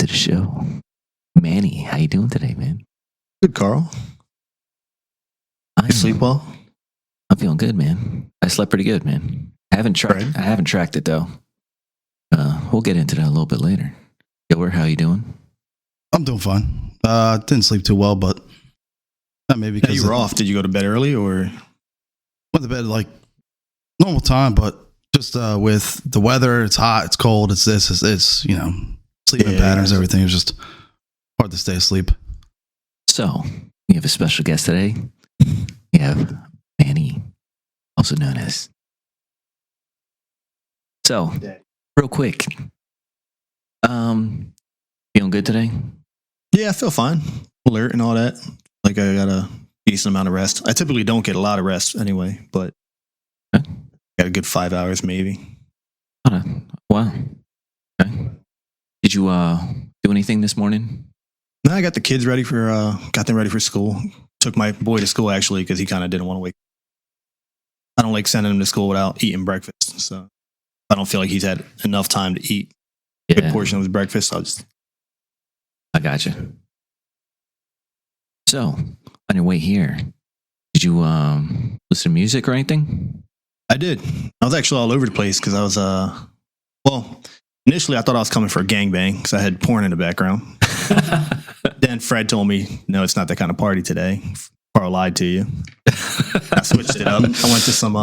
to the show. Manny, how you doing today, man? Good, Carl. I You sleep well? I'm feeling good, man. I slept pretty good, man. Right. I haven't tracked it though. We'll get into that a little bit later. Gilbert, how you doing? I'm doing fine. Didn't sleep too well, but maybe Now because you were off. Did you go to bed early or? went to bed like normal time, but just with the weather, it's hot, it's cold, it's this, it's sleeping Yeah, patterns, yeah. everything. It was just hard to stay asleep. So, we have a special guest today. We have Manny, also known as. So, real quick. Feeling good today? Yeah, I feel fine. Alert and all that. Like I got a decent amount of rest. I typically don't get a lot of rest anyway, but Okay. got a good 5 hours maybe. Wow. Okay. Did you do anything this morning? Now I got the kids ready for got them ready for school. Took my boy to school actually because he kind of didn't want to wake. I don't like sending him to school without eating breakfast, so I don't feel like he's had enough time to eat a good portion of his breakfast. I got you. So, on your way here, did you listen to music or anything? I did. I was actually all over the place because I was well, initially I thought I was coming for a gangbang because I had porn in the background. Then Fred told me, no, it's not that kind of party today. Carl lied to you. I switched it up. I went to some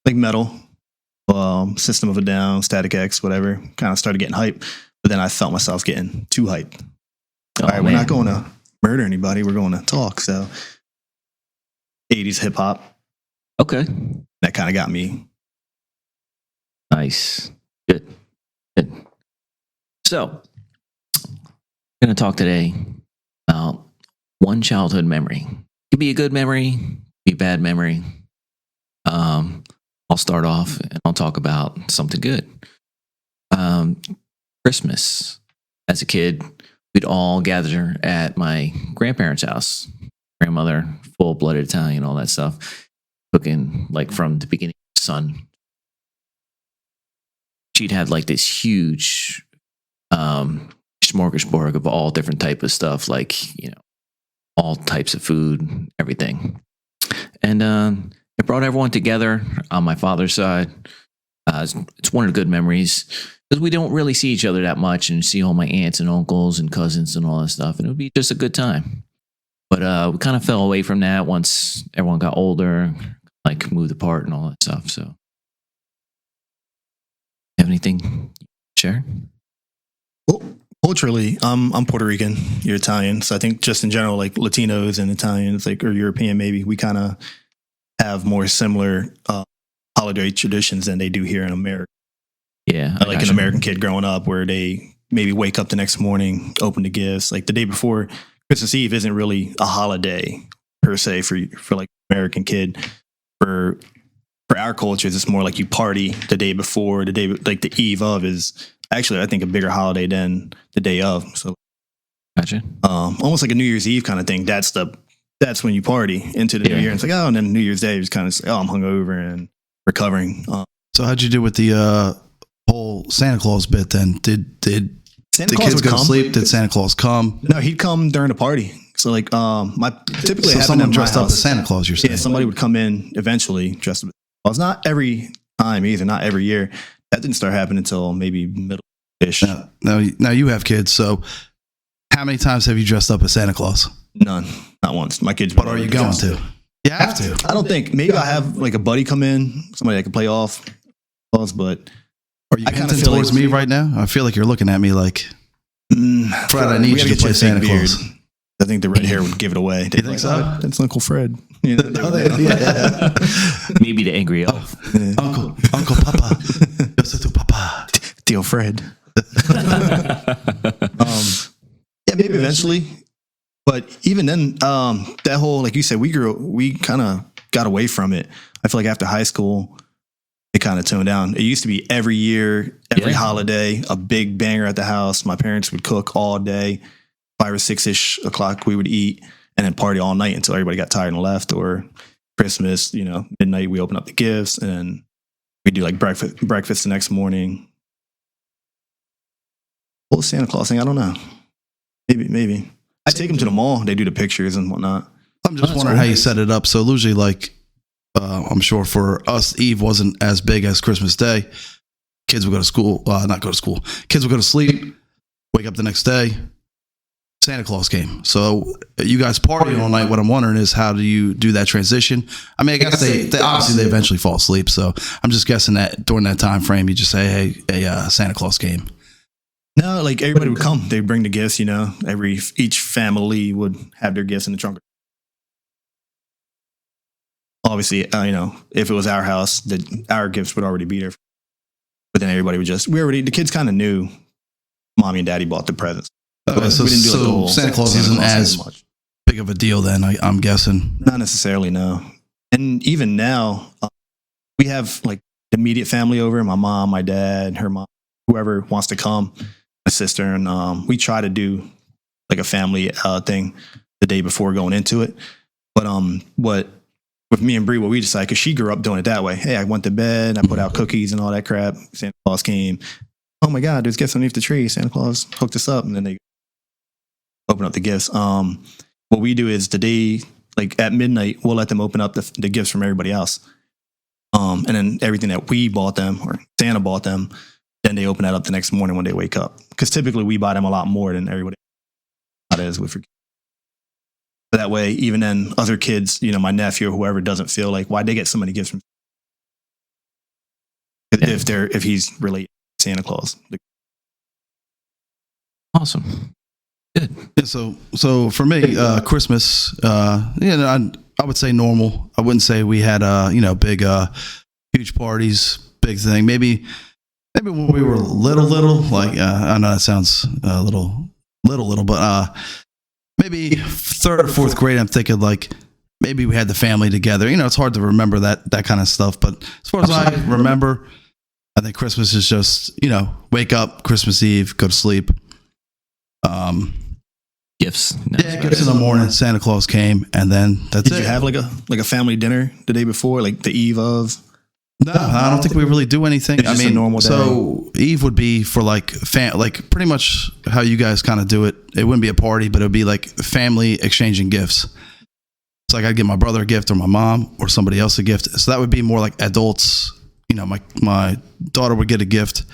like metal, System of a Down, Static X, whatever. Kind of started getting hype, but then I felt myself getting too hyped. All right, we're not going to murder anybody. We're going to talk. So 80s hip hop. Okay. That kind of got me. Nice. Good. So, we're going to talk today about one childhood memory. It could be a good memory, be a bad memory. I'll start off and I'll talk about something good. Christmas. As a kid, we'd all gather at my grandparents' house. Grandmother, full-blooded Italian, all that stuff. Cooking like from the beginning of the sun. She'd had like this huge smorgasbord of all different type of stuff, like all types of food, everything, and it brought everyone together on my father's side. It's one of the good memories because we don't really see each other that much and see all my aunts and uncles and cousins and all that stuff, and it would be just a good time. But we kind of fell away from that once everyone got older, like moved apart and all that stuff. So, have anything you share? Well, culturally, I'm Puerto Rican. You're Italian, so I think just in general, like Latinos and Italians, like or European, maybe we kind of have more similar holiday traditions than they do here in America. Yeah, Like an American kid growing up, where they maybe wake up the next morning, open the gifts. Like the day before Christmas Eve isn't really a holiday per se for like American kid. For our cultures, it's more like you party the day before. The day like the eve of is actually I think a bigger holiday than the day of. So, gotcha. Almost like a New Year's Eve kind of thing. That's when you party into the new year. And it's like and then New Year's Day is kind of I'm hungover and recovering. So how'd you do with the whole Santa Claus bit then? Did Santa the Claus kids would go to come. sleep? Did Santa Claus come? No, he'd come during the party. So like typically So happened someone at my dressed up house. as Santa Claus, you're saying? Yeah, somebody would come in eventually dressed up. Well, it's not every time either, not every year. That didn't start happening until maybe middle-ish. Now you have kids, so how many times have you dressed up as Santa Claus? None, not once. My kids. What are you going to? You have to. I don't think. Maybe I have like a buddy come in, somebody that can play off, but Are you I kinda hinting feel towards like- me right now? I feel like you're looking at me like, Fred, I need we you gotta to get play a Santa big beard. Claus. I think the red hair would give it away. You think so? That's Uncle Fred. You know, Yeah. Maybe the angry elf. Uncle Papa. Yo soy tu Papa. Deal Fred. Yeah, maybe eventually. But even then, that whole, like you said, we kind of got away from it. I feel like after high school, it kind of toned down. It used to be every year, every holiday, a big banger at the house. My parents would cook all day, 5 or 6-ish o'clock we would eat, and then party all night until everybody got tired and left. Or Christmas, midnight we open up the gifts, and then we do like breakfast the next morning. Well, Santa Claus thing, I don't know. Maybe. I take them to the mall. They do the pictures and whatnot. I'm just wondering how you set it up. So usually, like, I'm sure for us, Eve wasn't as big as Christmas Day. Kids would go to school, not go to school. Kids would go to sleep, wake up the next day. Santa Claus came. So you guys party all night. What I'm wondering is, how do you do that transition? I mean, I guess they obviously they eventually fall asleep. So I'm just guessing that during that time frame, you just say, hey, Santa Claus came. No, like everybody would come. They'd bring the gifts, each family would have their gifts in the trunk. Obviously, if it was our house, our gifts would already be there. But then everybody would the kids kind of knew mommy and daddy bought the presents. So we didn't do like the whole Santa Claus isn't as much big of a deal then, I'm guessing. Not necessarily, no. And even now, we have like the immediate family over, my mom, my dad, her mom, whoever wants to come, my sister, and we try to do like a family thing the day before going into it. But with me and Bree, what we decided, because she grew up doing it that way. Hey, I went to bed, I put out cookies and all that crap. Santa Claus came. Oh my God, there's gifts underneath the tree. Santa Claus hooked us up, and then they open up the gifts. What we do is the day, like at midnight, we'll let them open up the gifts from everybody else. And then everything that we bought them or Santa bought them, then they open that up the next morning when they wake up. Because typically we buy them a lot more than everybody else with. But that way, even then, other kids, my nephew or whoever doesn't feel like, why'd they get so many gifts from? If he's related to Santa Claus. Awesome. Good. Yeah, so for me, Christmas, I would say normal. I wouldn't say we had big, huge parties, big thing. Maybe when we were little, like I know that sounds a little, but maybe third or fourth grade, I'm thinking like maybe we had the family together. It's hard to remember that kind of stuff. But as far as I remember, I think Christmas is just wake up, Christmas Eve, go to sleep. Gifts. Gifts in the morning. Santa Claus came, and then that's it. Did you have like a family dinner the day before, like the eve of? No, I don't think we really do anything. It's just a normal day. So Eve would be for like pretty much how you guys kind of do it. It wouldn't be a party, but it would be like family exchanging gifts. It's like I'd give my brother a gift or my mom or somebody else a gift. So that would be more like adults. My daughter would get a gift,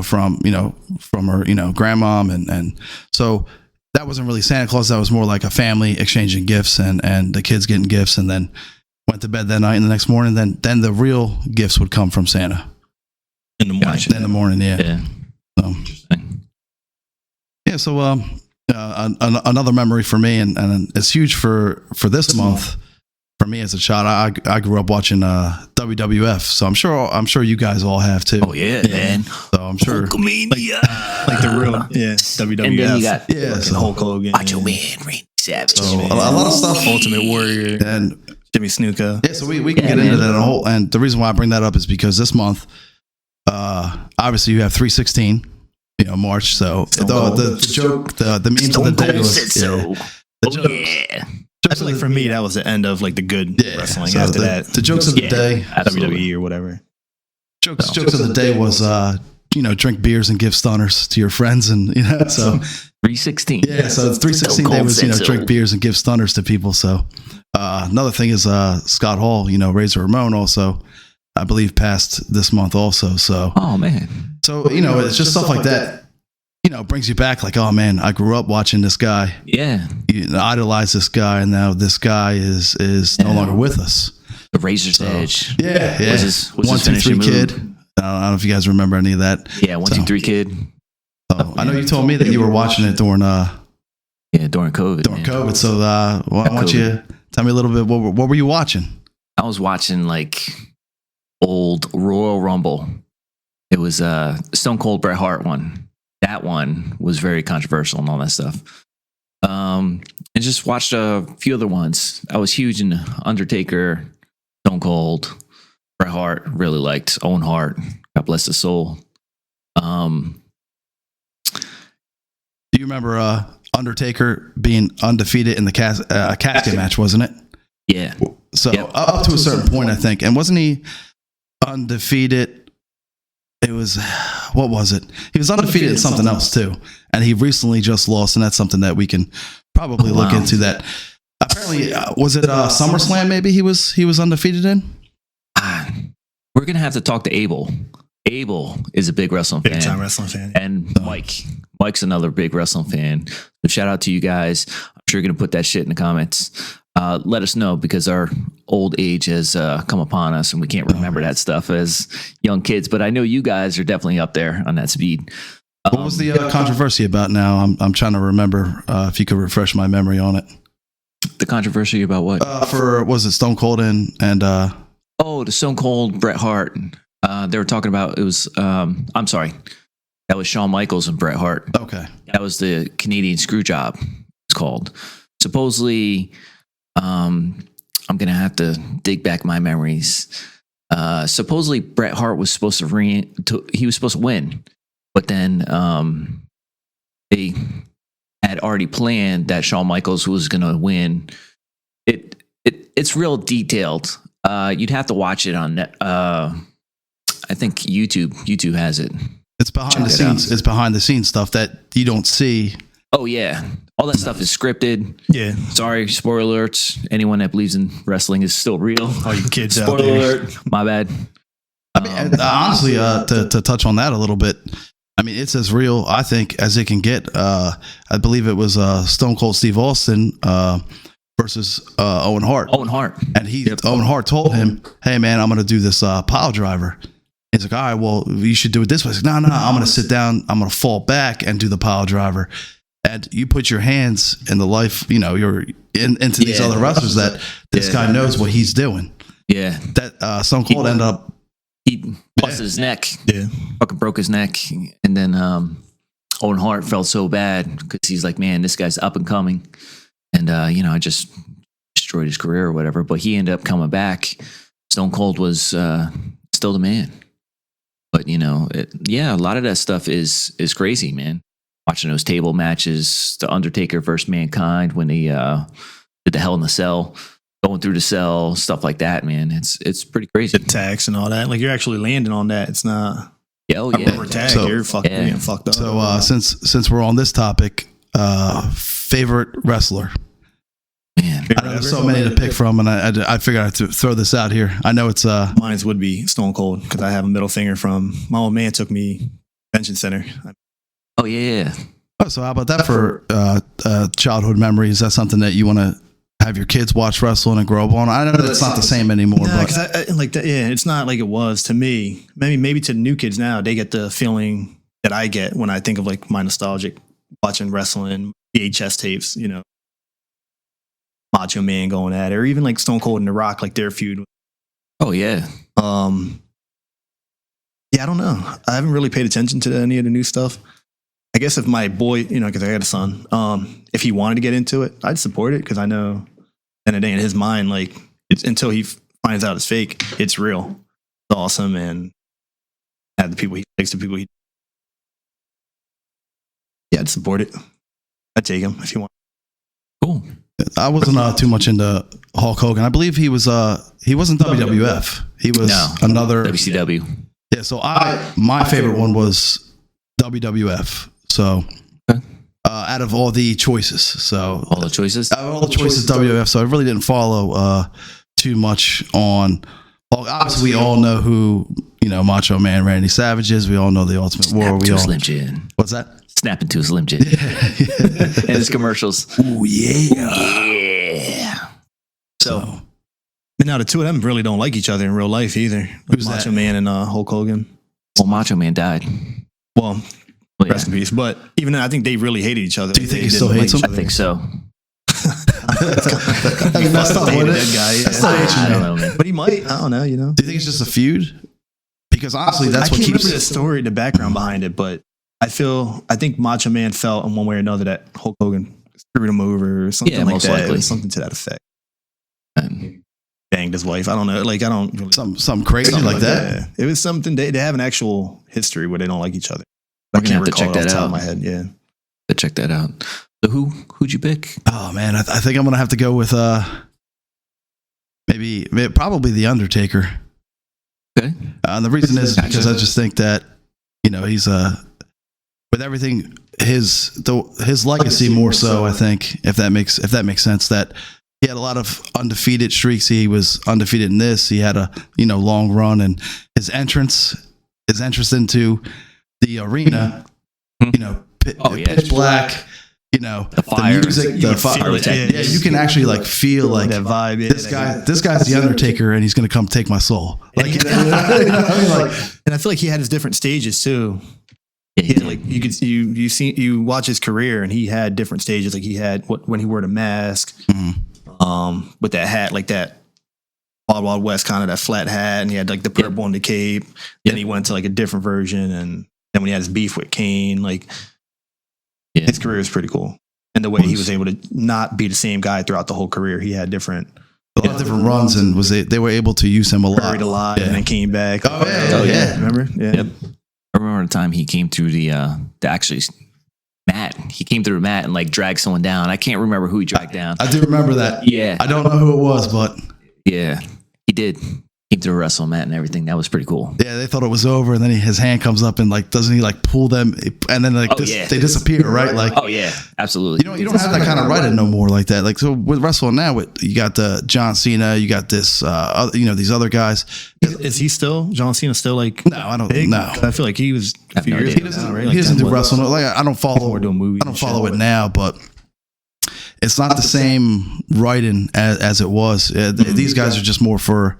from her, grandmom. And so that wasn't really Santa Claus. That was more like a family exchanging gifts and the kids getting gifts, and then went to bed that night, and the next morning, then the real gifts would come from Santa. In the morning. Gotcha. In the morning, yeah. So another memory for me, and it's huge for this month. For me as a child, I grew up watching WWF, so I'm sure you guys all have too. Oh yeah, man. So I'm sure like the real WWF. And then you got so Hulk Hogan, Macho Man, Randy Savage, so a lot of stuff. Ultimate Warrior, and Jimmy Snuka. Yeah, so we can get into that and the reason why I bring that up is because this month, obviously you have 3/16, March. So the joke, the memes of the day was I feel like for me that was the end of like the good wrestling. So after the jokes of the day, WWE or whatever. Jokes of the day was drink beers and give stunners to your friends, and so 3/16. Yeah, so 3/16 day was drink beers and give stunners to people. So another thing is Scott Hall, Razor Ramon also, I believe, passed this month also. So oh man, so it's just stuff like that. Brings you back like, oh man, I grew up watching this guy. Yeah, idolized this guy, and now this guy is no longer with us. The Razor's Edge. Yeah. Was his 1, 2, 3 kid. I don't know if you guys remember any of that. Yeah, 1, 2, 3 kid. So I know you told me that you were watching it during during COVID. During COVID. So why don't you tell me a little bit? What were you watching? I was watching like old Royal Rumble. It was Stone Cold Bret Hart one. That one was very controversial and all that stuff. And just watched a few other ones. I was huge in Undertaker, Stone Cold, Bret Hart. Really liked Owen Hart. God bless his soul. Do you remember Undertaker being undefeated in the casket match? Wasn't it? Yeah. So up to a certain point, I think, and wasn't he undefeated? It was what was it? He was undefeated in something else too, and he recently just lost, and that's something that we can probably look into. That apparently was it SummerSlam? Maybe he was undefeated in. We're gonna have to talk to Abel. Abel is a big wrestling fan. Big time wrestling fan. And Mike's another big wrestling fan. So shout out to you guys. I'm sure you're going to put that shit in the comments. Let us know, because our old age has come upon us and we can't remember that stuff as young kids. But I know you guys are definitely up there on that speed. What was the controversy about now? I'm trying to remember if you could refresh my memory on it. The controversy about what? Was it Stone Cold and the Stone Cold Bret Hart. They were talking about, it was, I'm sorry, that was Shawn Michaels and Bret Hart. Okay. That was the Canadian screw job, it's called. Supposedly, I'm going to have to dig back my memories. Supposedly Bret Hart was supposed he was supposed to win, but then they had already planned that Shawn Michaels was going to win. It's real detailed. You'd have to watch it on net. I think YouTube has it. It's behind the scenes. It's behind the scenes stuff that you don't see. Oh yeah, all that stuff is scripted. Yeah. Sorry, spoiler alerts. Anyone that believes in wrestling is still real. All you kids out Spoiler there. alert. My bad. I mean, honestly, to touch on that a little bit, I mean, it's as real, I think, as it can get. I believe it was Stone Cold Steve Austin versus Owen Hart. Owen Hart. And Owen Hart told him, "Hey man, I'm going to do this pile driver." He's like, "All right, well, you should do it this way." He's like, "No, I'm going to sit down. I'm going to fall back and do the pile driver." And you put your hands in the life, you're into these other wrestlers that this guy knows what he's doing. Yeah. That Stone Cold ended up. He busted his neck. Yeah. Fucking broke his neck. And then Owen Hart felt so bad because he's like, man, this guy's up and coming. And, I just destroyed his career or whatever. But he ended up coming back. Stone Cold was still the man. But, a lot of that stuff is crazy, man. Watching those table matches, The Undertaker versus Mankind when they did the Hell in the Cell, going through the cell, stuff like that, man. It's pretty crazy. The tax and all that. Like, you're actually landing on that. It's not a rubber tag. So, you're fucking getting fucked up. So since we're on this topic, favorite wrestler. Man, I know there's so many to pick from, and I figured I had to throw this out here. I know it's Mine would be Stone Cold, because I have a middle finger from my old man. Took me convention center. Oh yeah. Oh, so how about that for childhood memories? Is that something that you want to have your kids watch wrestling and grow up on? I know that's not the same anymore. No, but because I like that. Yeah, it's not like it was to me. Maybe to new kids now, they get the feeling that I get when I think of like my nostalgic watching wrestling, VHS tapes. Macho Man going at it, or even like Stone Cold and The Rock, like their feud. Oh yeah. Yeah, I don't know. I haven't really paid attention to any of the new stuff. I guess if my boy, because I got a son, if he wanted to get into it, I'd support it, because I know, and it ain't in his mind, like, it's until he finds out it's fake, it's real. It's awesome, and have the people he likes, the people he. Yeah, I'd support it. I'd take him if you want. Cool. I wasn't too much into Hulk Hogan. I believe he wasn't WWF. He was another WCW. Yeah, so my favorite one was WWF. So out of all the choices, WWF. So I really didn't follow too much on. Obviously, we all know who Macho Man Randy Savage is. We all know the Ultimate War. Slim Jim. What's that? Snapping to a Slim Jim. And his commercials. Oh yeah. So. But now the two of them really don't like each other in real life either. Who's Macho that? Man and Hulk Hogan. Well, Macho Man died. Well, rest in peace. But even then, I think they really hated each other. Do you think They he still didn't hates like him? each I think so. That's not Hated what that guy. Yeah. I don't know, man. But he might. I don't know. Do you think it's just a feud? Because honestly, that's I what can't keeps remember the story, the background behind it, but I think Macho Man felt in one way or another that Hulk Hogan screwed him over or something like most that. likely. It was something to that effect. And Banged his wife. I don't know. Like, I don't really. something crazy something like that. Yeah. It was something. They have an actual history where they don't like each other. We're I gonna can't have to recall check it off that the top out. of my head. Yeah. check that out. So who'd you pick? Oh man, I think I'm gonna have to go with maybe probably the Undertaker. Okay. And the reason is because I just think that he's with everything his legacy more so. I think if that makes sense, that he had a lot of undefeated streaks. He was undefeated in this. He had a long run, and his entrance into the arena, pitch black. The fire, the music, the fire. Yeah, you can actually like feel like that vibe. This guy's the Undertaker, and he's gonna come take my soul. Like, and I feel like he had his different stages too. He had, like, you watch his career, and he had different stages. Like he had when he wore the mask, with that hat, like that Wild Wild West kind of that flat hat, and he had like the purple on the cape. Then he went to like a different version, and then when he had his beef with Kane, like his career is pretty cool. And the way he was able to not be the same guy throughout the whole career, he had different runs, and they were able to use him a lot. Buried alive, and then came back. Oh yeah. Remember? Yeah. Yep. I remember the time he came through the actually mat. He came through the mat and like dragged someone down. I can't remember who he dragged down. I do remember that. Yeah. I don't know who it was, but yeah, he did. Came through a wrestle mat and everything. That was pretty cool. Yeah, they thought it was over, and then his hand comes up and like, doesn't he like pull them, and then like they disappear, right? Like, oh yeah, absolutely. You don't have that kind of writing no more like that. Like, so with wrestling now, you got the John Cena, you got this, these other guys. Is he still John Cena? Still like no, I don't know. I feel like he was a few years ago. Now, right? Like he doesn't do wrestling. Like I don't follow. We're doing movies. I don't follow it now, but it's not the same writing as it was. These guys are just more for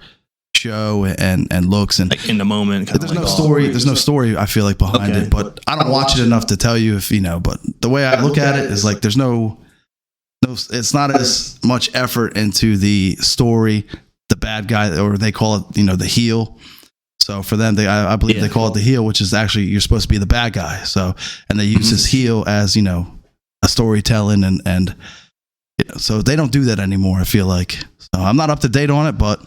show and looks, and like in the moment. There's no story. There's no story, I feel like, behind it, but I don't watch it enough to tell you if but the way I look at it is like there's no it's not as much effort into the story, the bad guy, or they call it the heel. So for them, I believe they call it the heel, which is actually you're supposed to be the bad guy. So, and they use this heel as a storytelling, and so they don't do that anymore, I feel like. So I'm not up to date on it, but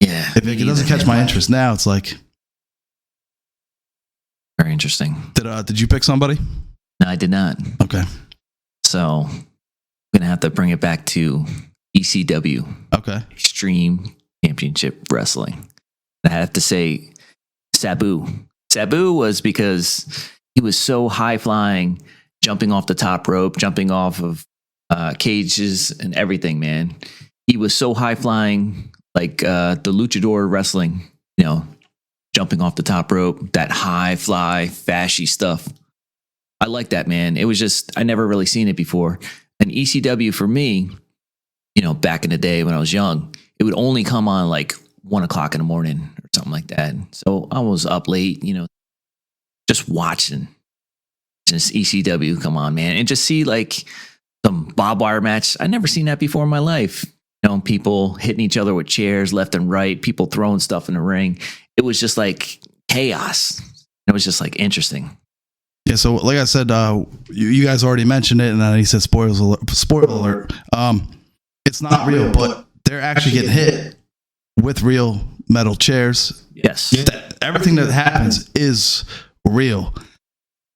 yeah, if it doesn't catch my interest now, it's like very interesting. Did you pick somebody? No, I did not. Okay. So I'm gonna have to bring it back to ECW. Okay. Extreme Championship Wrestling. I have to say Sabu. Sabu was because he was so high flying, jumping off the top rope, jumping off of cages and everything, man. He was so high flying, like the luchador wrestling, jumping off the top rope, that high fly, fashy stuff. I like that, man. It was just, I never really seen it before. And ECW for me, back in the day when I was young, it would only come on like 1 o'clock in the morning or something like that. So I was up late, just watching this ECW come on, man, and just see like some barbed wire match. I never seen that before in my life. People hitting each other with chairs left and right, people throwing stuff in the ring. It was just like chaos. It was just like interesting. Yeah, so like I said, you guys already mentioned it, and then he said spoiler alert. It's not real, but they're actually getting hit with real metal chairs. Yes. Everything that happens is real.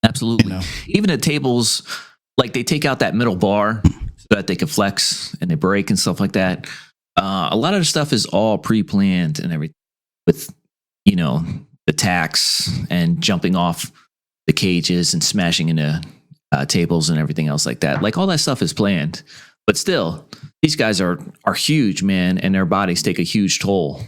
Absolutely. Even the tables, like they take out that middle bar so that they can flex and they break and stuff like that. A lot of the stuff is all pre-planned and everything with, the tacks and jumping off the cages and smashing into tables and everything else like that. Like all that stuff is planned, but still these guys are huge, man. And their bodies take a huge toll.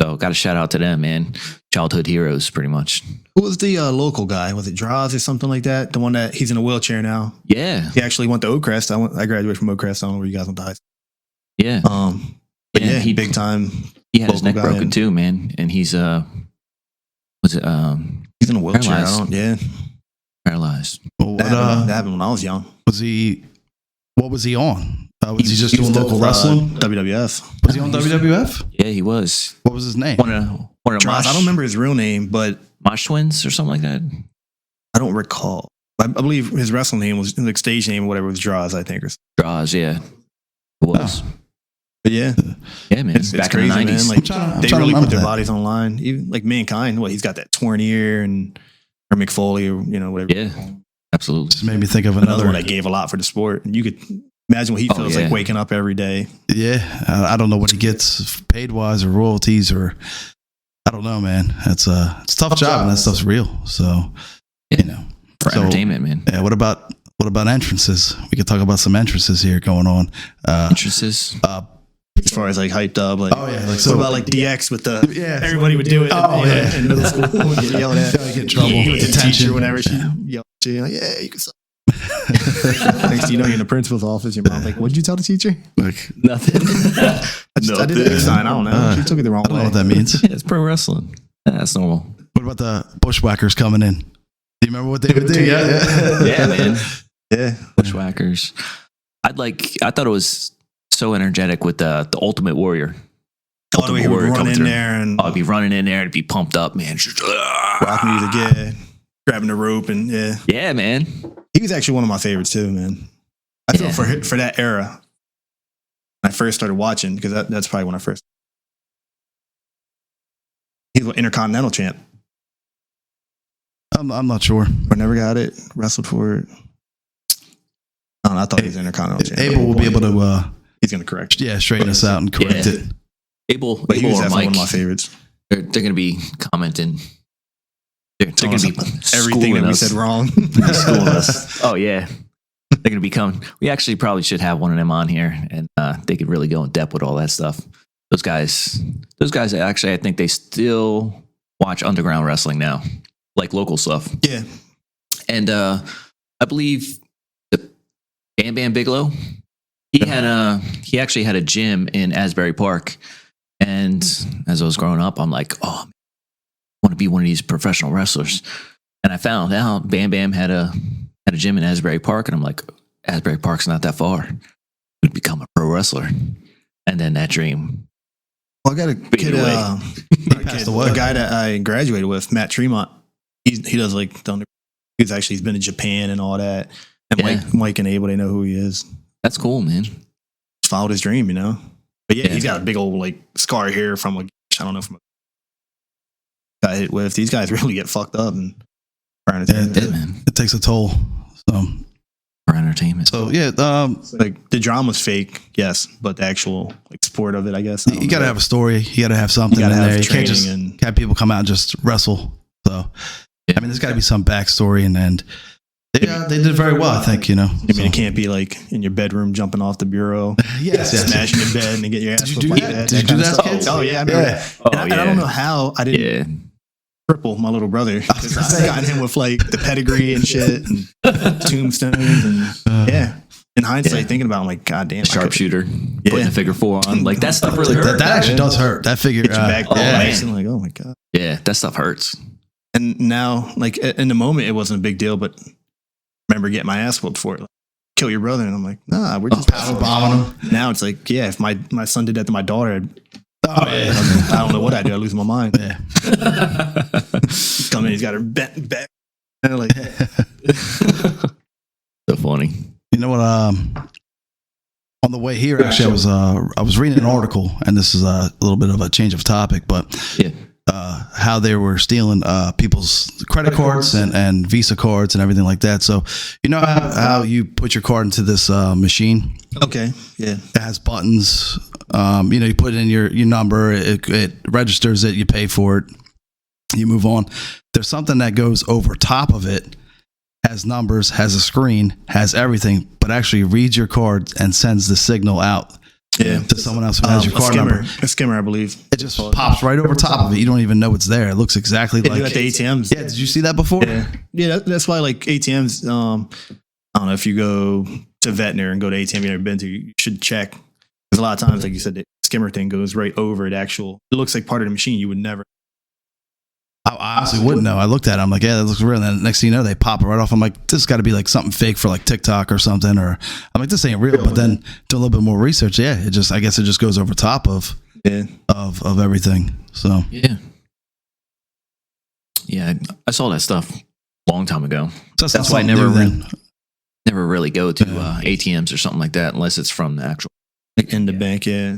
So got to shout out to them, man. Childhood heroes, pretty much. Who was the local guy? Was it Draws or something like that? The one that he's in a wheelchair now. Yeah. He actually went to Oakcrest. I graduated from Oakcrest. I don't know where you guys went to high school. Yeah. But yeah, he big time. He had his neck broken too, man. And he's he's in a wheelchair. Paralyzed. Paralyzed. Well, that happened when I was young. What was he on? Was he just doing local wrestling? WWF. Was he on WWF? Yeah, he was. What was his name? One of I don't remember his real name, but Mosh Twins or something like that. I don't recall. I believe his wrestling name was like stage name or whatever was Draws, I think. Draws, yeah. It was. But yeah, man. It's back crazy, in the 90s. Man. Like, they really put their bodies online. Even like Mankind, he's got that torn ear or McFoley or whatever. Yeah, absolutely. Just made me think of another one that gave a lot for the sport. And you could imagine what he feels like waking up every day. Yeah, I don't know what he gets paid wise or royalties or I don't know, man. It's a tough job, and that stuff's real. So, you know, For entertainment, man. Yeah. What about entrances? We could talk about some entrances here going on. Entrances. As far as like hyped up, like like what about like DX with the everybody would do it. In middle school, get yelled at, get in trouble, get detention. teacher whenever she yelled at you, like, yeah, you can. Suck. Next thing you know, you're in the principal's office. Your mom's like, "What'd you tell the teacher?" Like Nothing. I did the sign. I don't know. She took it the wrong I don't way. know what that means. Yeah, it's pro wrestling. Yeah, that's normal. What about the bushwhackers coming in? Do you remember what they would do? Yeah, man. Yeah, Bushwhackers. I thought it was so energetic with the Ultimate Warrior. all the way he would run in through. there and I'd be running in there to be pumped up, man. rock music, yeah, grabbing the rope, and yeah, Yeah, man. he was actually one of my favorites too, man. I feel for that era. When I first started watching, because that's probably when I first. He's an Intercontinental champ. I'm not sure. Or never got it. Wrestled for it. I don't know. I thought he was Intercontinental champ. Abel will be able to, He's going to correct. straighten us out and correct Yeah. it. Abel But he was or definitely Mike, one of my favorites. they're going to be commenting. They're going to be Everything that we us. said wrong. Schooling us. Oh, yeah. They're going to be coming. We actually probably should have one of them on here, and they could really go in depth with all that stuff. Those guys actually, I think they still watch underground wrestling now, like local stuff. Yeah. And I believe the Bam Bam Bigelow, he actually had a gym in Asbury Park. And as I was growing up, I'm like, oh, I want to be one of these professional wrestlers. And I found out Bam Bam had a gym in Asbury Park, and I'm like, Asbury Park's not that far. Would become a pro wrestler. And then that dream. Well, I got a kid, a guy that I graduated with, Matt Tremont. He does like he's been in Japan and all that. And Yeah. Mike and Abel, they know who he is. That's cool, man. Followed his dream, you know. But yeah, Yeah. he's got a big old like scar here from I don't know, from a got hit with. These guys really get fucked up and trying to Yeah, man. It takes a toll. So For entertainment. So yeah, like the drama's fake, yes, but the actual like sport of it, I guess. you got to have a story. You got to have something You in gotta have there. You can't training just and- have people come out and just wrestle. So I mean, there's got to be some backstory, and they did very well, I think. You know, I mean, it can't be like in your bedroom jumping off the bureau, yes. smashing your bed and get your ass. Did you whooped do like that? Did you do kind of that as stuff. kids? Oh yeah, I know that. Oh, And I don't know how I didn't cripple my little brother. 'Cause I got him with like the pedigree and shit and tombstones and yeah. In hindsight, thinking about it, I'm like, God damn, Sharpshooter, putting a figure 4 on. Like that stuff really hurts. That actually does hurt. That figure. Get your back man. I'm like, oh my God. Yeah, that stuff hurts. And now, like in the moment, it wasn't a big deal, but I remember getting my ass whooped for it. Like, kill your brother, and I'm like, nah, we're just power bombing him. Now it's like, yeah, if my son did that to my daughter, Yeah. I don't know what I do. I lose my mind. Yeah. Come in, he's got her bent back. And like, So funny. You know what? On the way here, actually, I was reading an article, and this is a little bit of a change of topic, but Yeah. how they were stealing people's credit cards and Visa cards and everything like that. So you know how you put your card into this machine? okay, yeah, It has buttons. You put in your number, it registers it, you pay for it, you move on. There's something that goes over top of it, has numbers, has a screen, has everything, but actually reads your card and sends the signal out to someone else who has your card number. A skimmer, I believe. It just pops right over top of it. You don't even know it's there. It looks exactly They like do at the ATMs. Yeah, did you see that before? Yeah, that's why like ATMs. I don't know if you go to Ventnor and go to ATM you've never been to, you should check because a lot of times, like you said, the skimmer thing goes right over the actual. It looks like part of the machine. You would never. I honestly wouldn't know. I looked at it. I'm like, yeah, that looks real. And then next thing you know, they pop it right off. I'm like, this has got to be like something fake for like TikTok or something. Or I'm like, this ain't real. But then do a little bit more research. Yeah, I guess it just goes over top of everything. So Yeah, I saw that stuff a long time ago. So That's why I never really go to ATMs or something like that unless it's from the actual. Like in the bank, yeah.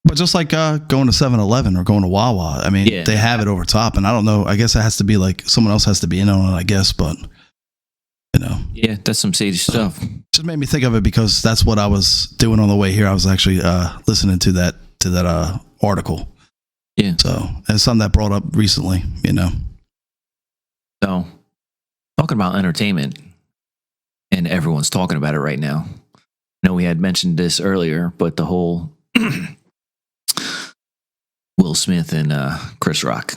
But just like going to 7-Eleven or going to Wawa, I mean, they have it over top. And I don't know. I guess it has to be like someone else has to be in on it, I guess. But, Yeah, that's some shady stuff. Just made me think of it because that's what I was doing on the way here. I was actually listening to that article. Yeah. Yeah. So it's something that brought up recently, you know. So, talking about entertainment, and everyone's talking about it right now. I know we had mentioned this earlier, but the whole Will Smith and Chris Rock.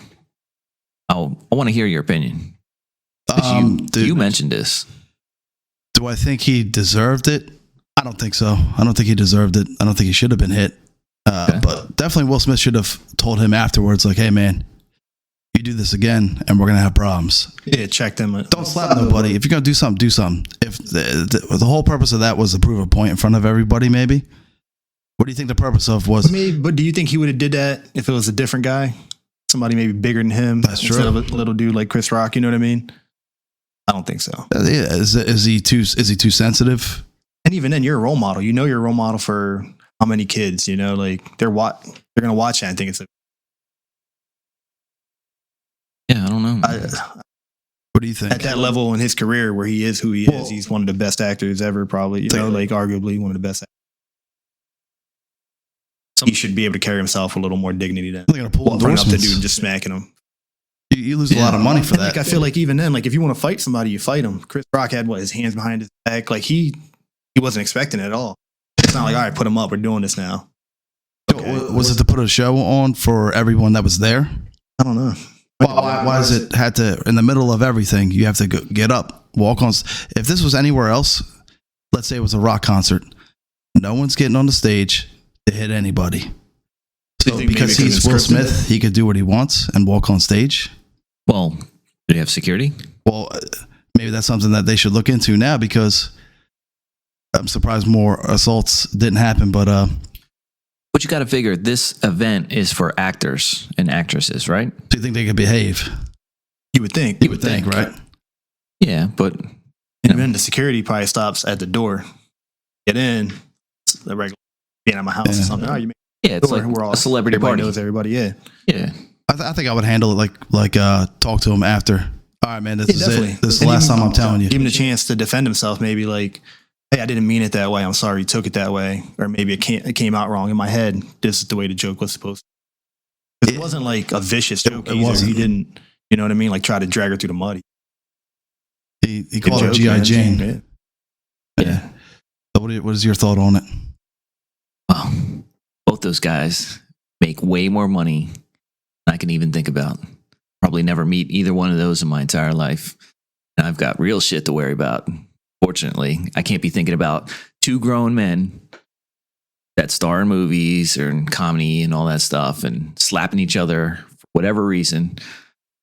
I want to hear your opinion. 'Cause you mentioned this. Do I think he deserved it? I don't think so. I don't think he deserved it. I don't think he should have been hit. Okay. But definitely Will Smith should have told him afterwards, like, hey, man, you do this again and we're going to have problems. Yeah, check them. Don't slap nobody. If you're going to do something, do something. If the whole purpose of that was to prove a point in front of everybody, maybe. What do you think the purpose of was? But do you think he would have did that if it was a different guy? Somebody maybe bigger than him. That's true. Instead of a little dude like Chris Rock, you know what I mean? I don't think so. Is he too sensitive? And even then, you're a role model. You know, you're a role model for how many kids? You know, like they're gonna watch that and think it's Yeah, I don't know. What do you think? at that level in his career where he is who he is. He's one of the best actors ever, probably. You know, like arguably one of the best. He should be able to carry himself with a little more dignity than They're gonna pull running up to endorsements. dude and just smacking him. You lose a lot of money for And, that. like, I feel like even then, like if you want to fight somebody, you fight him. Chris Rock had his hands behind his back. Like he wasn't expecting it at all. It's not like, all right, put him up. We're doing this now. Okay. Was it to put a show on for everyone that was there? I don't know. Why is it had to, in the middle of everything, you have to get up, walk on? If this was anywhere else, let's say it was a rock concert, no one's getting on the stage to hit anybody. So So because he's Will Smith, he could do what he wants and walk on stage. Well, do they have security? Well, maybe that's something that they should look into now, because I'm surprised more assaults didn't happen. But But you got to figure this event is for actors and actresses, right? do you think they could behave? You would think. You would think, right? Yeah, but And then the security probably stops at the door. Get in. It's the regular being at my house or Yeah. something. Oh, you yeah, it's door, like we're all, a celebrity everybody party. knows everybody. Yeah. Yeah, I think I would handle it like talk to him after. All right, man, this is definitely. it. This is the And last even- time I'm telling you. Give him the chance to defend himself. Maybe like, hey, I didn't mean it that way. I'm sorry you took it that way. Or maybe it came out wrong in my head. This is the way the joke was supposed to. 'Cause it wasn't like a vicious joke it either. wasn't. He didn't, you know what I mean? Like try to drag her through the mud. He called her Joke, G.I. man. Jane. Yeah. yeah. So what is your thought on it? Well, both those guys make way more money than I can even think about. Probably never meet either one of those in my entire life. And I've got real shit to worry about. Fortunately, I can't be thinking about two grown men that star in movies or in comedy and all that stuff and slapping each other for whatever reason.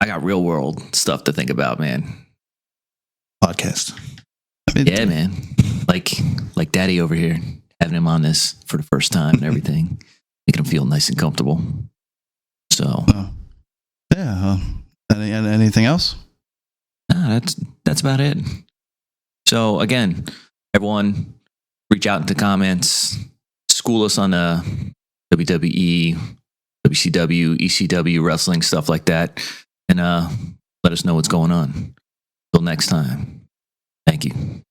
I got real world stuff to think about, man. Podcast. I mean, Yeah, man. Like Daddy over here, having him on this for the first time and everything, making him feel nice and comfortable. So, yeah. Anything else? nah, that's about it. So again, everyone, reach out into comments, school us on the WWE, WCW, ECW, wrestling, stuff like that, and let us know what's going on. Till next time, thank you.